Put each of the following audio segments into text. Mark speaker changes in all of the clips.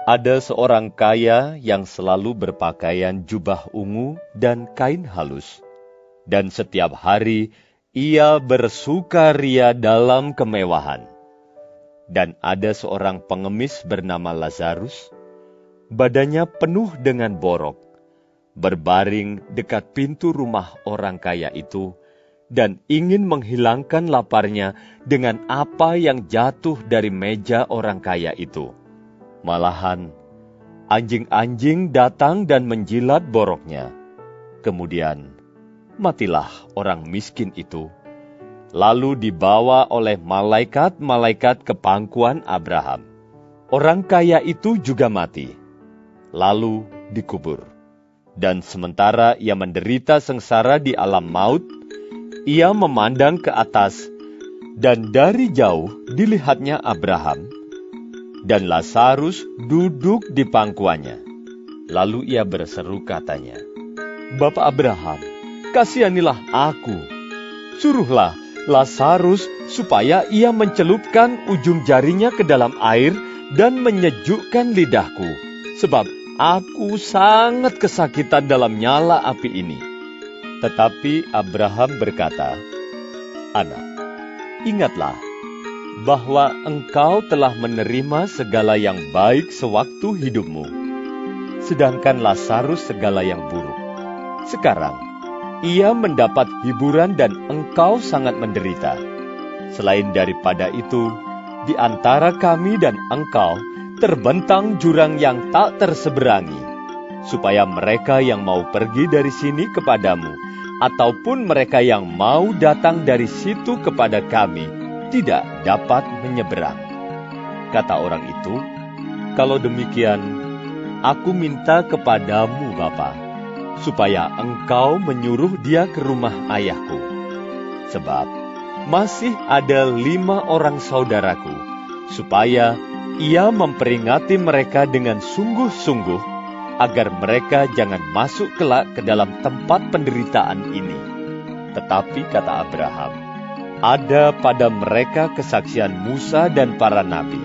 Speaker 1: Ada seorang kaya yang selalu berpakaian jubah ungu dan kain halus, dan setiap hari ia bersukaria dalam kemewahan. Dan ada seorang pengemis bernama Lazarus, badannya penuh dengan borok, berbaring dekat pintu rumah orang kaya itu, dan ingin menghilangkan laparnya dengan apa yang jatuh dari meja orang kaya itu. Malahan, anjing-anjing datang dan menjilat boroknya. Kemudian, matilah orang miskin itu, lalu dibawa oleh malaikat-malaikat ke pangkuan Abraham. Orang kaya itu juga mati, lalu dikubur. Dan sementara ia menderita sengsara di alam maut, ia memandang ke atas, dan dari jauh dilihatnya Abraham, dan Lazarus duduk di pangkuannya. Lalu ia berseru katanya, "Bapak Abraham, kasihanilah aku. Suruhlah Lazarus supaya ia mencelupkan ujung jarinya ke dalam air dan menyejukkan lidahku, sebab aku sangat kesakitan dalam nyala api ini." Tetapi Abraham berkata, "Anak, ingatlah bahwa engkau telah menerima segala yang baik sewaktu hidupmu, sedangkan Lazarus segala yang buruk. Sekarang, ia mendapat hiburan dan engkau sangat menderita. Selain daripada itu, di antara kami dan engkau terbentang jurang yang tak terseberangi, supaya mereka yang mau pergi dari sini kepadamu, ataupun mereka yang mau datang dari situ kepada kami, tidak dapat menyeberang." Kata orang itu, "Kalau demikian, aku minta kepadamu, Bapa, supaya engkau menyuruh dia ke rumah ayahku. Sebab masih ada 5 orang saudaraku, supaya ia memperingati mereka dengan sungguh-sungguh, agar mereka jangan masuk kelak ke dalam tempat penderitaan ini." Tetapi kata Abraham, "Ada pada mereka kesaksian Musa dan para nabi.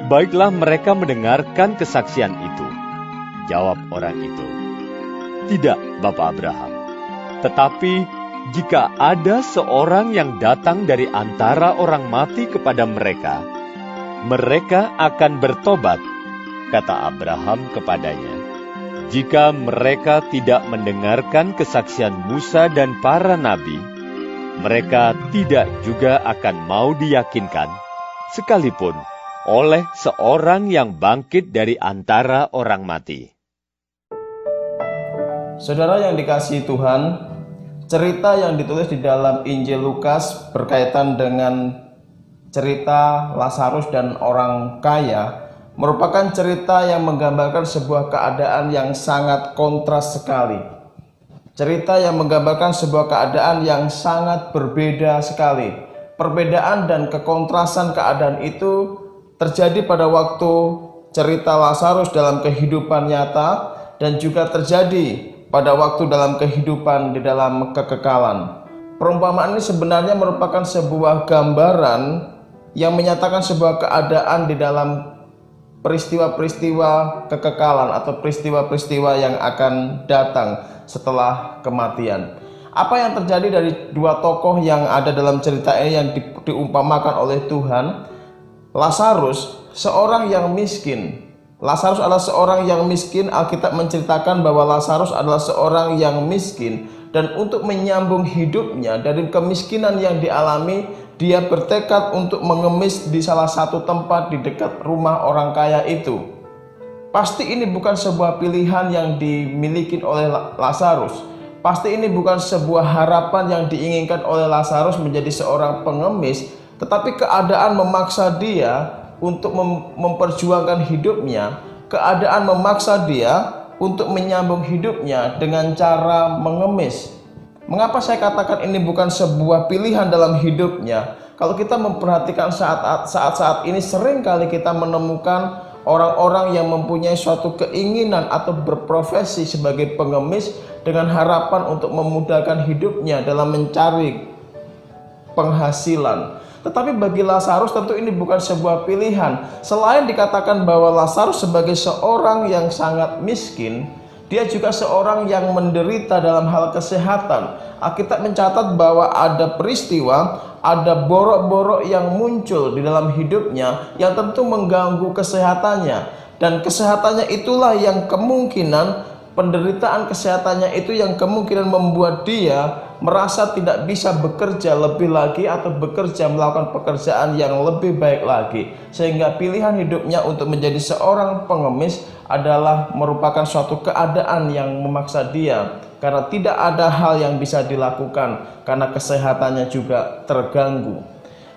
Speaker 1: Baiklah mereka mendengarkan kesaksian itu." Jawab orang itu, "Tidak, Bapak Abraham. Tetapi jika ada seorang yang datang dari antara orang mati kepada mereka, mereka akan bertobat." Kata Abraham kepadanya, "Jika mereka tidak mendengarkan kesaksian Musa dan para nabi, mereka tidak juga akan mau diyakinkan, sekalipun oleh seorang yang bangkit dari antara orang mati."
Speaker 2: Saudara yang dikasihi Tuhan, cerita yang ditulis di dalam Injil Lukas berkaitan dengan cerita Lazarus dan orang kaya merupakan cerita yang menggambarkan sebuah keadaan yang sangat kontras sekali. Cerita yang menggambarkan sebuah keadaan yang sangat berbeda sekali. Perbedaan dan kekontrasan keadaan itu terjadi pada waktu cerita Lazarus dalam kehidupan nyata dan juga terjadi pada waktu dalam kehidupan di dalam kekekalan. Perumpamaan ini sebenarnya merupakan sebuah gambaran yang menyatakan sebuah keadaan di dalam peristiwa-peristiwa kekekalan atau peristiwa-peristiwa yang akan datang setelah kematian. Apa yang terjadi dari dua tokoh yang ada dalam cerita ini yang diumpamakan oleh Tuhan? Lazarus, seorang yang miskin. Lazarus adalah seorang yang miskin. Alkitab menceritakan bahwa Lazarus adalah seorang yang miskin, dan untuk menyambung hidupnya dari kemiskinan yang dialami, dia bertekad untuk mengemis di salah satu tempat di dekat rumah orang kaya itu. Pasti ini bukan sebuah pilihan yang dimiliki oleh Lazarus. Pasti ini bukan sebuah harapan yang diinginkan oleh Lazarus menjadi seorang pengemis, tetapi keadaan memaksa dia untuk memperjuangkan hidupnya. Keadaan memaksa dia untuk menyambung hidupnya dengan cara mengemis. Mengapa saya katakan ini bukan sebuah pilihan dalam hidupnya? Kalau kita memperhatikan saat-saat ini, sering kali kita menemukan orang-orang yang mempunyai suatu keinginan atau berprofesi sebagai pengemis dengan harapan untuk memudahkan hidupnya dalam mencari penghasilan. Tetapi bagi Lazarus tentu ini bukan sebuah pilihan. Selain dikatakan bahwa Lazarus sebagai seorang yang sangat miskin, dia juga seorang yang menderita dalam hal kesehatan. Alkitab mencatat bahwa ada peristiwa, ada borok-borok yang muncul di dalam hidupnya yang tentu mengganggu kesehatannya. Dan kesehatannya itulah yang kemungkinan, penderitaan kesehatannya itu yang kemungkinan membuat dia merasa tidak bisa bekerja lebih lagi atau bekerja melakukan pekerjaan yang lebih baik lagi, sehingga pilihan hidupnya untuk menjadi seorang pengemis adalah merupakan suatu keadaan yang memaksa dia, karena tidak ada hal yang bisa dilakukan karena kesehatannya juga terganggu.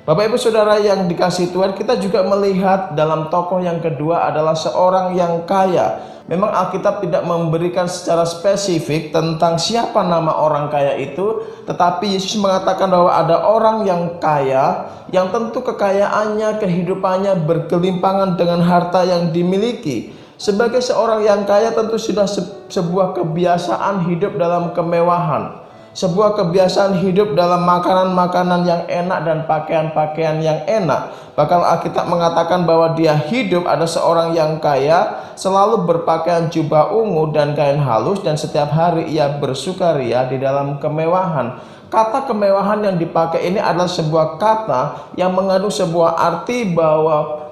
Speaker 2: Bapak Ibu Saudara yang dikasihi Tuhan, kita juga melihat dalam tokoh yang kedua adalah seorang yang kaya. Memang Alkitab tidak memberikan secara spesifik tentang siapa nama orang kaya itu, tetapi Yesus mengatakan bahwa ada orang yang kaya, yang tentu kekayaannya, kehidupannya bergelimpangan dengan harta yang dimiliki. Sebagai seorang yang kaya tentu sudah sebuah kebiasaan hidup dalam kemewahan, sebuah kebiasaan hidup dalam makanan-makanan yang enak dan pakaian-pakaian yang enak. Bahkan Alkitab mengatakan bahwa dia hidup, ada seorang yang kaya, selalu berpakaian jubah ungu dan kain halus, dan setiap hari ia bersukaria di dalam kemewahan. Kata kemewahan yang dipakai ini adalah sebuah kata yang mengandung sebuah arti bahwa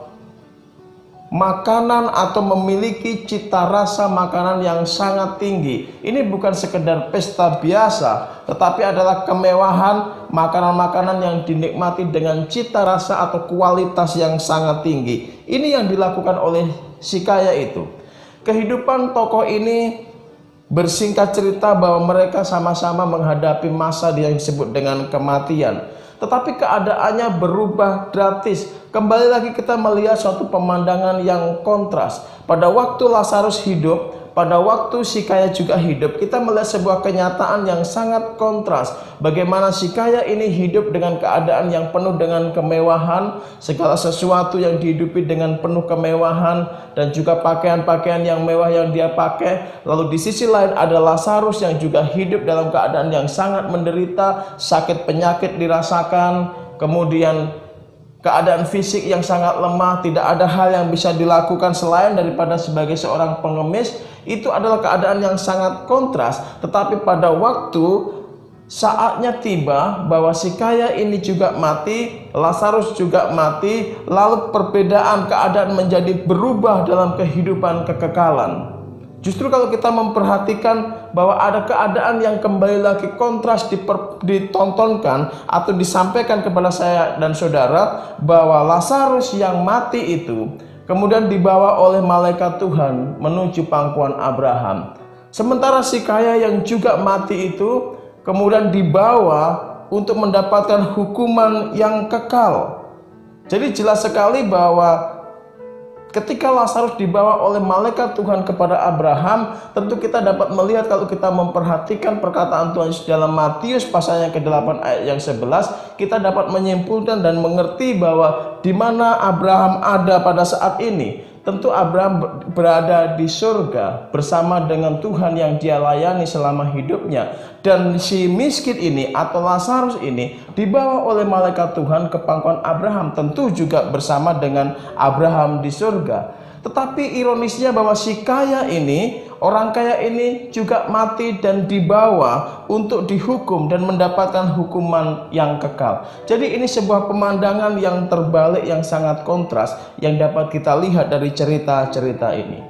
Speaker 2: makanan atau memiliki cita rasa makanan yang sangat tinggi. Ini bukan sekedar pesta biasa, tetapi adalah kemewahan, makanan-makanan yang dinikmati dengan cita rasa atau kualitas yang sangat tinggi. Ini yang dilakukan oleh si kaya itu. Kehidupan tokoh ini bersingkat cerita bahwa mereka sama-sama menghadapi masa yang disebut dengan kematian. Tetapi keadaannya berubah drastis. Kembali lagi kita melihat suatu pemandangan yang kontras. Pada waktu Lazarus hidup, pada waktu si kaya juga hidup, kita melihat sebuah kenyataan yang sangat kontras. Bagaimana si kaya ini hidup dengan keadaan yang penuh dengan kemewahan, segala sesuatu yang dihidupi dengan penuh kemewahan, dan juga pakaian-pakaian yang mewah yang dia pakai. Lalu di sisi lain ada Lazarus yang juga hidup dalam keadaan yang sangat menderita, sakit penyakit dirasakan, kemudian keadaan fisik yang sangat lemah, tidak ada hal yang bisa dilakukan selain daripada sebagai seorang pengemis. Itu adalah keadaan yang sangat kontras. Tetapi pada waktu saatnya tiba bahwa si kaya ini juga mati, Lazarus juga mati, lalu perbedaan keadaan menjadi berubah dalam kehidupan kekekalan. Justru kalau kita memperhatikan bahwa ada keadaan yang kembali lagi kontras ditontonkan atau disampaikan kepada saya dan saudara, bahwa Lazarus yang mati itu kemudian dibawa oleh malaikat Tuhan menuju pangkuan Abraham. Sementara si kaya yang juga mati itu kemudian dibawa untuk mendapatkan hukuman yang kekal. Jadi jelas sekali bahwa ketika Lazarus dibawa oleh malaikat Tuhan kepada Abraham, tentu kita dapat melihat kalau kita memperhatikan perkataan Tuhan Yesus dalam Matius pasal yang ke-8 ayat yang 11, kita dapat menyimpulkan dan mengerti bahwa di mana Abraham ada pada saat ini. Tentu Abraham berada di surga bersama dengan Tuhan yang dia layani selama hidupnya. Dan si miskin ini atau Lazarus ini dibawa oleh malaikat Tuhan ke pangkuan Abraham, tentu juga bersama dengan Abraham di surga. Tetapi ironisnya bahwa si kaya ini, orang kaya ini juga mati dan dibawa untuk dihukum dan mendapatkan hukuman yang kekal. Jadi ini sebuah pemandangan yang terbalik yang sangat kontras yang dapat kita lihat dari cerita-cerita ini.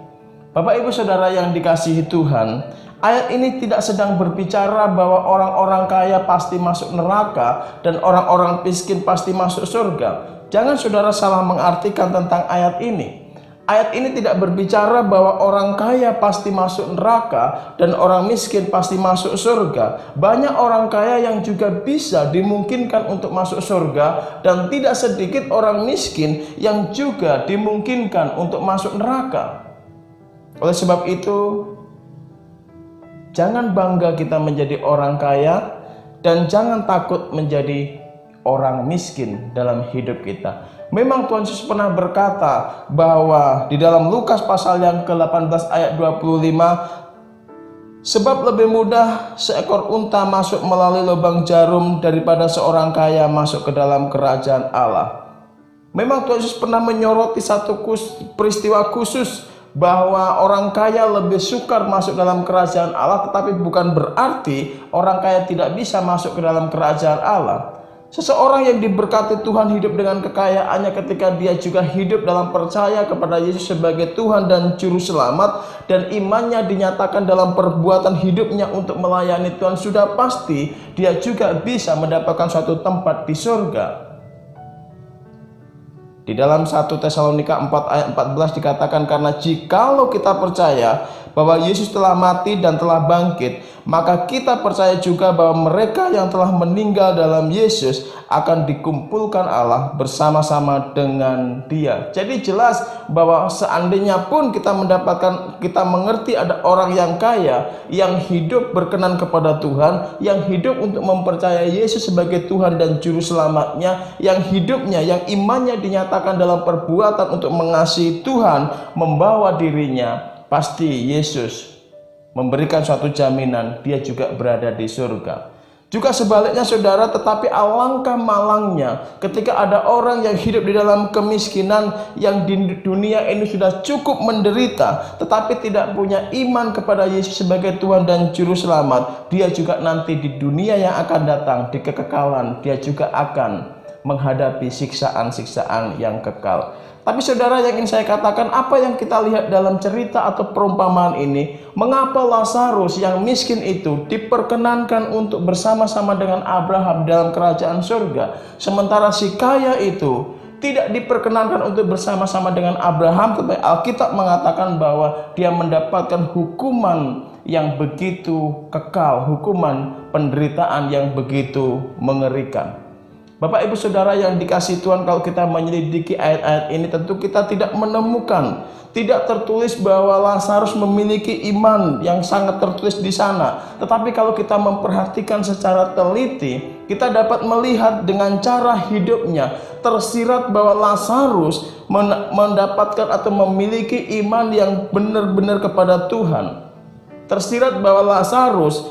Speaker 2: Bapak Ibu Saudara yang dikasihi Tuhan, ayat ini tidak sedang berbicara bahwa orang-orang kaya pasti masuk neraka dan orang-orang miskin pasti masuk surga. Jangan saudara salah mengartikan tentang ayat ini. Ayat ini tidak berbicara bahwa orang kaya pasti masuk neraka dan orang miskin pasti masuk surga. Banyak orang kaya yang juga bisa dimungkinkan untuk masuk surga, dan tidak sedikit orang miskin yang juga dimungkinkan untuk masuk neraka. Oleh sebab itu, jangan bangga kita menjadi orang kaya dan jangan takut menjadi orang miskin dalam hidup kita. Memang Tuhan Yesus pernah berkata bahwa di dalam Lukas pasal yang ke-18 ayat 25, Sebab lebih mudah seekor unta masuk melalui lubang jarum daripada seorang kaya masuk ke dalam kerajaan Allah. Memang Tuhan Yesus pernah menyoroti satu peristiwa khusus bahwa orang kaya lebih sukar masuk dalam kerajaan Allah, tetapi bukan berarti orang kaya tidak bisa masuk ke dalam kerajaan Allah. Seseorang yang diberkati Tuhan hidup dengan kekayaannya ketika dia juga hidup dalam percaya kepada Yesus sebagai Tuhan dan Juru Selamat, dan imannya dinyatakan dalam perbuatan hidupnya untuk melayani Tuhan, sudah pasti dia juga bisa mendapatkan suatu tempat di surga. Di dalam 1 Tesalonika 4 ayat 14 dikatakan, karena jikalau kita percaya bahwa Yesus telah mati dan telah bangkit, maka kita percaya juga bahwa mereka yang telah meninggal dalam Yesus akan dikumpulkan Allah bersama-sama dengan Dia. Jadi jelas bahwa seandainya pun kita mengerti ada orang yang kaya, yang hidup berkenan kepada Tuhan, yang hidup untuk mempercayai Yesus sebagai Tuhan dan Juru Selamatnya, yang hidupnya, yang imannya dinyatakan dalam perbuatan untuk mengasihi Tuhan, membawa dirinya, pasti Yesus memberikan suatu jaminan dia juga berada di surga. Juga sebaliknya saudara, tetapi alangkah malangnya ketika ada orang yang hidup di dalam kemiskinan, yang di dunia ini sudah cukup menderita, tetapi tidak punya iman kepada Yesus sebagai Tuhan dan Juru Selamat. Dia juga nanti di dunia yang akan datang, di kekekalan, dia juga akan menghadapi siksaan-siksaan yang kekal. Tapi saudara, yang ingin saya katakan, apa yang kita lihat dalam cerita atau perumpamaan ini, mengapa Lazarus yang miskin itu diperkenankan untuk bersama-sama dengan Abraham dalam kerajaan surga, sementara si kaya itu tidak diperkenankan untuk bersama-sama dengan Abraham, tetapi Alkitab mengatakan bahwa dia mendapatkan hukuman yang begitu kekal, hukuman penderitaan yang begitu mengerikan. Bapak Ibu Saudara yang dikasihi Tuhan, kalau kita menyelidiki ayat-ayat ini, tentu kita tidak menemukan, tidak tertulis bahwa Lazarus memiliki iman yang sangat tertulis di sana. Tetapi kalau kita memperhatikan secara teliti, kita dapat melihat dengan cara hidupnya tersirat bahwa Lazarus mendapatkan atau memiliki iman yang benar-benar kepada Tuhan. Tersirat bahwa Lazarus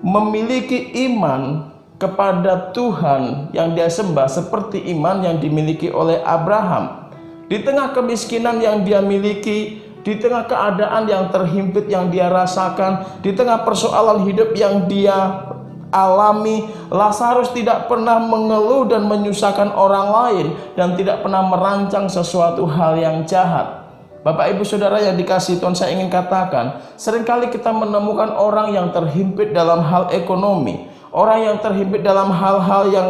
Speaker 2: memiliki iman kepada Tuhan yang dia sembah seperti iman yang dimiliki oleh Abraham. Di tengah kemiskinan yang dia miliki, di tengah keadaan yang terhimpit yang dia rasakan, di tengah persoalan hidup yang dia alami, Lazarus tidak pernah mengeluh dan menyusahkan orang lain, dan tidak pernah merancang sesuatu hal yang jahat. Bapak Ibu Saudara yang dikasihi Tuhan, saya ingin katakan, seringkali kita menemukan orang yang terhimpit dalam hal ekonomi, orang yang terhimpit dalam hal-hal yang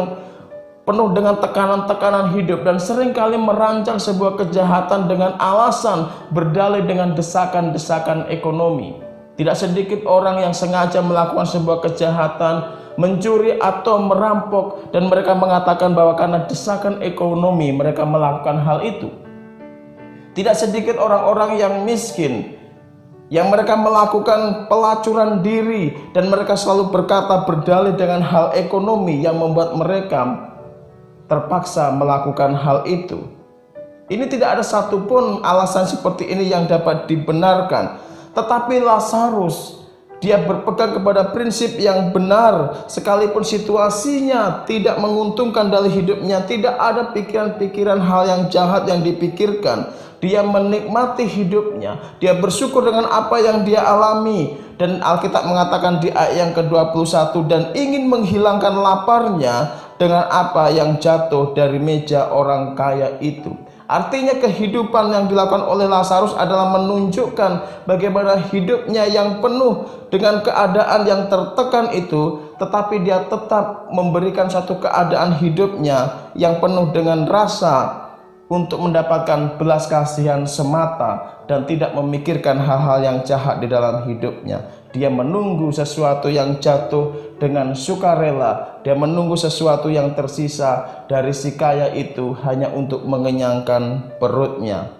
Speaker 2: penuh dengan tekanan-tekanan hidup, dan seringkali merancang sebuah kejahatan dengan alasan berdalih dengan desakan-desakan ekonomi. Tidak sedikit orang yang sengaja melakukan sebuah kejahatan, mencuri atau merampok, dan mereka mengatakan bahwa karena desakan ekonomi mereka melakukan hal itu. Tidak sedikit orang-orang yang miskin yang mereka melakukan pelacuran diri, dan mereka selalu berkata berdalih dengan hal ekonomi yang membuat mereka terpaksa melakukan hal itu. Ini tidak ada satupun alasan seperti ini yang dapat dibenarkan. Tetapi Lazarus, dia berpegang kepada prinsip yang benar, sekalipun situasinya tidak menguntungkan dalam hidupnya, tidak ada pikiran-pikiran hal yang jahat yang dipikirkan. Dia menikmati hidupnya, dia bersyukur dengan apa yang dia alami, dan Alkitab mengatakan di ayat yang ke-21, dan ingin menghilangkan laparnya dengan apa yang jatuh dari meja orang kaya itu. Artinya kehidupan yang dilakukan oleh Lazarus adalah menunjukkan bagaimana hidupnya yang penuh dengan keadaan yang tertekan itu, tetapi dia tetap memberikan satu keadaan hidupnya yang penuh dengan rasa untuk mendapatkan belas kasihan semata, dan tidak memikirkan hal-hal yang jahat di dalam hidupnya. Dia menunggu sesuatu yang jatuh dengan sukarela. Dia menunggu sesuatu yang tersisa dari si kaya itu hanya untuk mengenyangkan perutnya.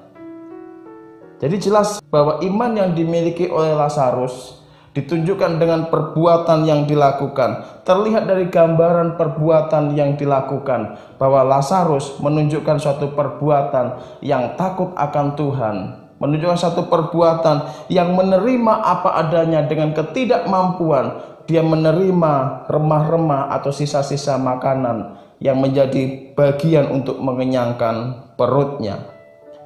Speaker 2: Jadi jelas bahwa iman yang dimiliki oleh Lazarus ditunjukkan dengan perbuatan yang dilakukan. Terlihat dari gambaran perbuatan yang dilakukan bahwa Lazarus menunjukkan suatu perbuatan yang takut akan Tuhan, menunjukkan satu perbuatan yang menerima apa adanya dengan ketidakmampuan. Dia menerima remah-remah atau sisa-sisa makanan yang menjadi bagian untuk mengenyangkan perutnya.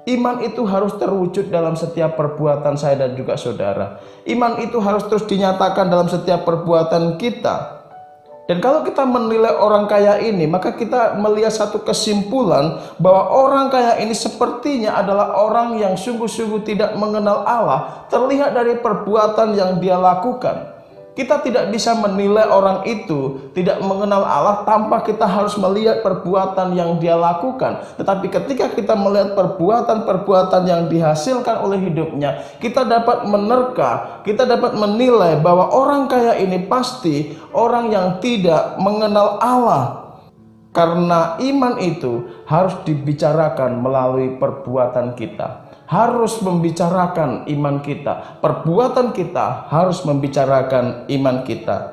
Speaker 2: Iman itu harus terwujud dalam setiap perbuatan saya dan juga saudara. Iman itu harus terus dinyatakan dalam setiap perbuatan kita. Dan kalau kita menilai orang kaya ini, maka kita melihat satu kesimpulan bahwa orang kaya ini sepertinya adalah orang yang sungguh-sungguh tidak mengenal Allah, terlihat dari perbuatan yang dia lakukan. Kita tidak bisa menilai orang itu tidak mengenal Allah tanpa kita harus melihat perbuatan yang dia lakukan. Tetapi ketika kita melihat perbuatan-perbuatan yang dihasilkan oleh hidupnya, kita dapat menerka, kita dapat menilai bahwa orang kaya ini pasti orang yang tidak mengenal Allah. Karena iman itu harus dibicarakan melalui perbuatan kita. Harus membicarakan iman kita. Perbuatan kita harus membicarakan iman kita.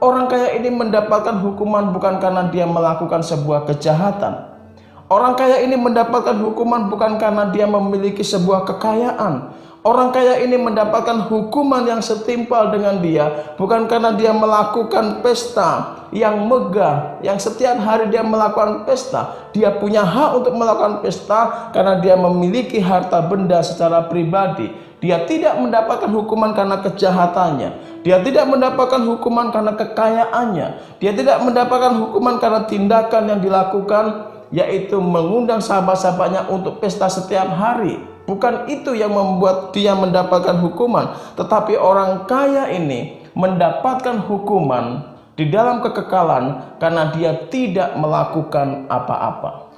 Speaker 2: Orang kaya ini mendapatkan hukuman bukan karena dia melakukan sebuah kejahatan. Orang kaya ini mendapatkan hukuman bukan karena dia memiliki sebuah kekayaan. Orang kaya ini mendapatkan hukuman yang setimpal dengan dia bukan karena dia melakukan pesta yang megah, yang setiap hari dia melakukan pesta. Dia punya hak untuk melakukan pesta karena dia memiliki harta benda secara pribadi. Dia tidak mendapatkan hukuman karena kejahatannya. Dia tidak mendapatkan hukuman karena kekayaannya. Dia tidak mendapatkan hukuman karena tindakan yang dilakukan, yaitu mengundang sahabat-sahabatnya untuk pesta setiap hari. Bukan itu yang membuat dia mendapatkan hukuman, tetapi orang kaya ini mendapatkan hukuman di dalam kekekalan karena dia tidak melakukan apa-apa.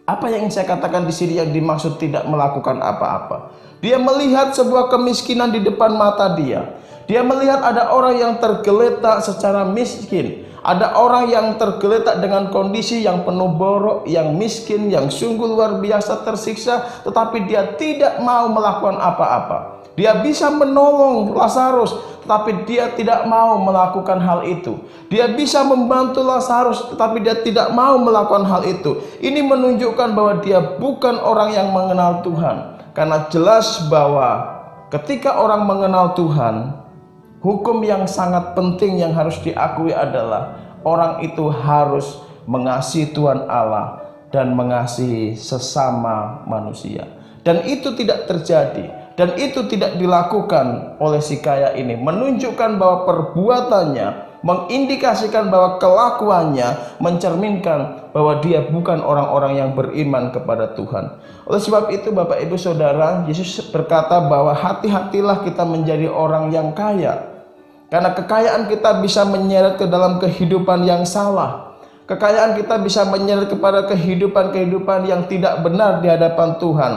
Speaker 2: Apa yang ingin saya katakan di sini yang dimaksud tidak melakukan apa-apa? Dia melihat sebuah kemiskinan di depan mata dia. Dia melihat ada orang yang tergeletak secara miskin. Ada orang yang tergeletak dengan kondisi yang penuh borok, yang miskin, yang sungguh luar biasa tersiksa, tetapi dia tidak mau melakukan apa-apa. Dia bisa menolong Lazarus, tetapi dia tidak mau melakukan hal itu. Dia bisa membantu Lazarus, tetapi dia tidak mau melakukan hal itu. Ini menunjukkan bahwa dia bukan orang yang mengenal Tuhan. Karena jelas bahwa ketika orang mengenal Tuhan, hukum yang sangat penting yang harus diakui adalah orang itu harus mengasihi Tuhan Allah dan mengasihi sesama manusia. Dan itu tidak terjadi. Dan itu tidak dilakukan oleh si kaya ini. Menunjukkan bahwa perbuatannya, mengindikasikan bahwa kelakuannya mencerminkan bahwa dia bukan orang-orang yang beriman kepada Tuhan. Oleh sebab itu Bapak Ibu Saudara, Yesus berkata bahwa hati-hatilah kita menjadi orang yang kaya. Karena kekayaan kita bisa menyeret ke dalam kehidupan yang salah. Kekayaan kita bisa menyeret kepada kehidupan-kehidupan yang tidak benar di hadapan Tuhan.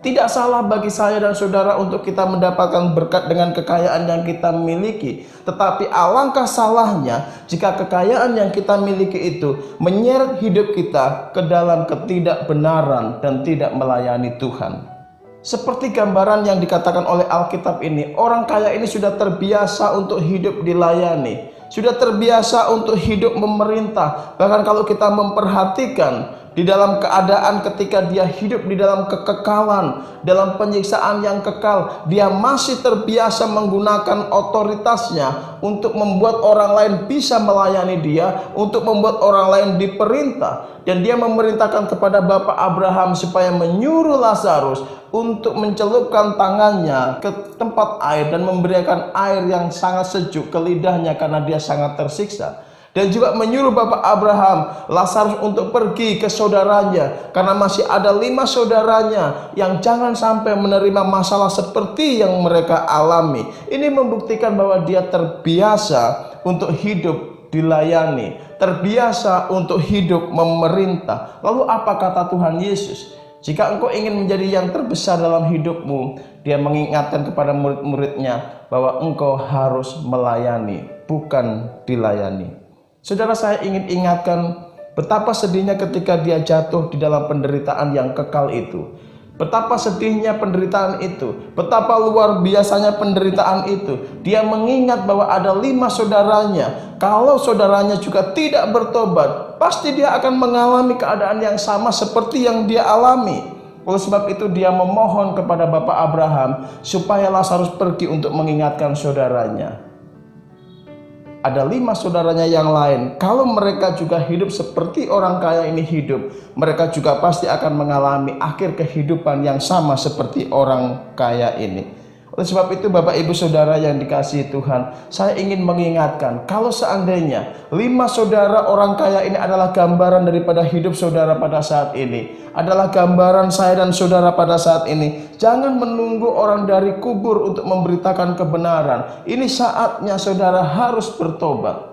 Speaker 2: Tidak salah bagi saya dan saudara untuk kita mendapatkan berkat dengan kekayaan yang kita miliki. Tetapi alangkah salahnya jika kekayaan yang kita miliki itu menyeret hidup kita ke dalam ketidakbenaran dan tidak melayani Tuhan. Seperti gambaran yang dikatakan oleh Alkitab ini, orang kaya ini sudah terbiasa untuk hidup dilayani, sudah terbiasa untuk hidup memerintah. Bahkan kalau kita memperhatikan di dalam keadaan ketika dia hidup di dalam kekekalan, dalam penyiksaan yang kekal, dia masih terbiasa menggunakan otoritasnya untuk membuat orang lain bisa melayani dia, untuk membuat orang lain diperintah. Dan dia memerintahkan kepada Bapak Abraham supaya menyuruh Lazarus untuk mencelupkan tangannya ke tempat air dan memberikan air yang sangat sejuk ke lidahnya karena dia sangat tersiksa. Dan juga menyuruh Bapak Abraham, Lazarus untuk pergi ke saudaranya karena masih ada 5 saudaranya yang jangan sampai menerima masalah seperti yang mereka alami. Ini membuktikan bahwa dia terbiasa untuk hidup dilayani, terbiasa untuk hidup memerintah. Lalu apa kata Tuhan Yesus? Jika engkau ingin menjadi yang terbesar dalam hidupmu, dia mengingatkan kepada murid-muridnya bahwa engkau harus melayani, bukan dilayani. Saudara, saya ingin ingatkan betapa sedihnya ketika dia jatuh di dalam penderitaan yang kekal itu. Betapa sedihnya penderitaan itu, betapa luar biasanya penderitaan itu. Dia mengingat bahwa ada 5 saudaranya. Kalau saudaranya juga tidak bertobat, pasti dia akan mengalami keadaan yang sama seperti yang dia alami. Oleh sebab itu dia memohon kepada Bapak Abraham supaya Lazarus pergi untuk mengingatkan saudaranya. Ada 5 saudaranya yang lain. Kalau mereka juga hidup seperti orang kaya ini hidup, mereka juga pasti akan mengalami akhir kehidupan yang sama seperti orang kaya ini. Oleh sebab itu Bapak Ibu Saudara yang dikasihi Tuhan, saya ingin mengingatkan, kalau seandainya 5 saudara orang kaya ini adalah gambaran daripada hidup saudara pada saat ini, adalah gambaran saya dan saudara pada saat ini, jangan menunggu orang dari kubur untuk memberitakan kebenaran. Ini saatnya saudara harus bertobat,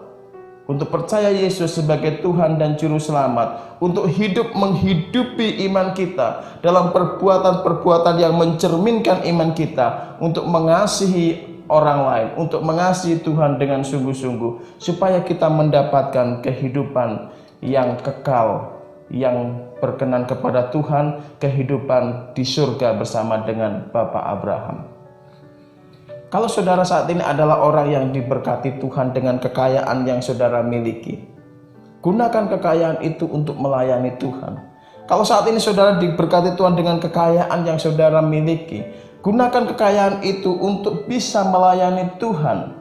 Speaker 2: untuk percaya Yesus sebagai Tuhan dan Juru Selamat, untuk hidup menghidupi iman kita dalam perbuatan-perbuatan yang mencerminkan iman kita, untuk mengasihi orang lain, untuk mengasihi Tuhan dengan sungguh-sungguh, supaya kita mendapatkan kehidupan yang kekal, yang berkenan kepada Tuhan, kehidupan di surga bersama dengan Bapak Abraham. Kalau saudara saat ini adalah orang yang diberkati Tuhan dengan kekayaan yang saudara miliki, gunakan kekayaan itu untuk melayani Tuhan. Kalau saat ini saudara diberkati Tuhan dengan kekayaan yang saudara miliki, gunakan kekayaan itu untuk bisa melayani Tuhan.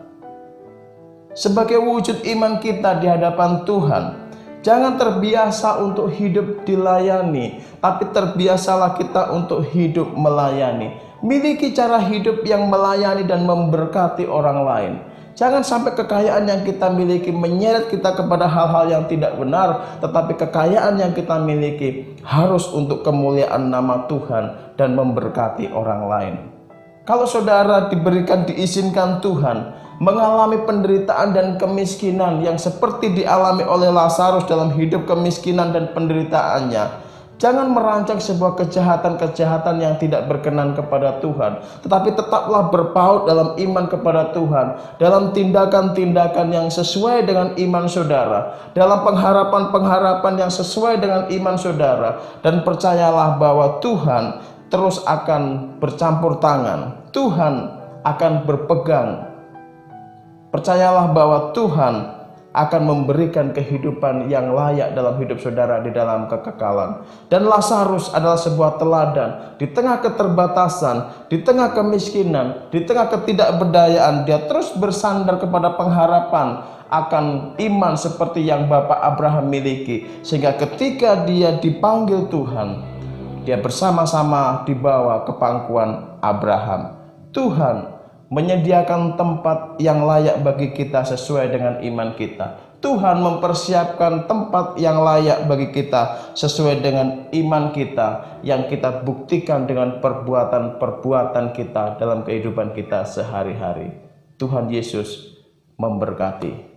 Speaker 2: Sebagai wujud iman kita di hadapan Tuhan, jangan terbiasa untuk hidup dilayani, tapi terbiasalah kita untuk hidup melayani. Miliki cara hidup yang melayani dan memberkati orang lain. Jangan sampai kekayaan yang kita miliki menyeret kita kepada hal-hal yang tidak benar, tetapi kekayaan yang kita miliki harus untuk kemuliaan nama Tuhan dan memberkati orang lain. Kalau saudara diberikan, diizinkan Tuhan mengalami penderitaan dan kemiskinan yang seperti dialami oleh Lazarus dalam hidup kemiskinan dan penderitaannya, jangan merancang sebuah kejahatan-kejahatan yang tidak berkenan kepada Tuhan, tetapi tetaplah berpaut dalam iman kepada Tuhan, dalam tindakan-tindakan yang sesuai dengan iman saudara, dalam pengharapan-pengharapan yang sesuai dengan iman saudara, dan percayalah bahwa Tuhan terus akan bercampur tangan, Tuhan akan berpegang. Percayalah bahwa Tuhan akan memberikan kehidupan yang layak dalam hidup saudara di dalam kekekalan. Dan Lazarus adalah sebuah teladan. Di tengah keterbatasan, di tengah kemiskinan, di tengah ketidakberdayaan, dia terus bersandar kepada pengharapan akan iman seperti yang Bapak Abraham miliki. Sehingga ketika dia dipanggil Tuhan, dia bersama-sama dibawa ke pangkuan Abraham. Tuhan menyediakan tempat yang layak bagi kita sesuai dengan iman kita. Tuhan mempersiapkan tempat yang layak bagi kita sesuai dengan iman kita, yang kita buktikan dengan perbuatan-perbuatan kita dalam kehidupan kita sehari-hari. Tuhan Yesus memberkati.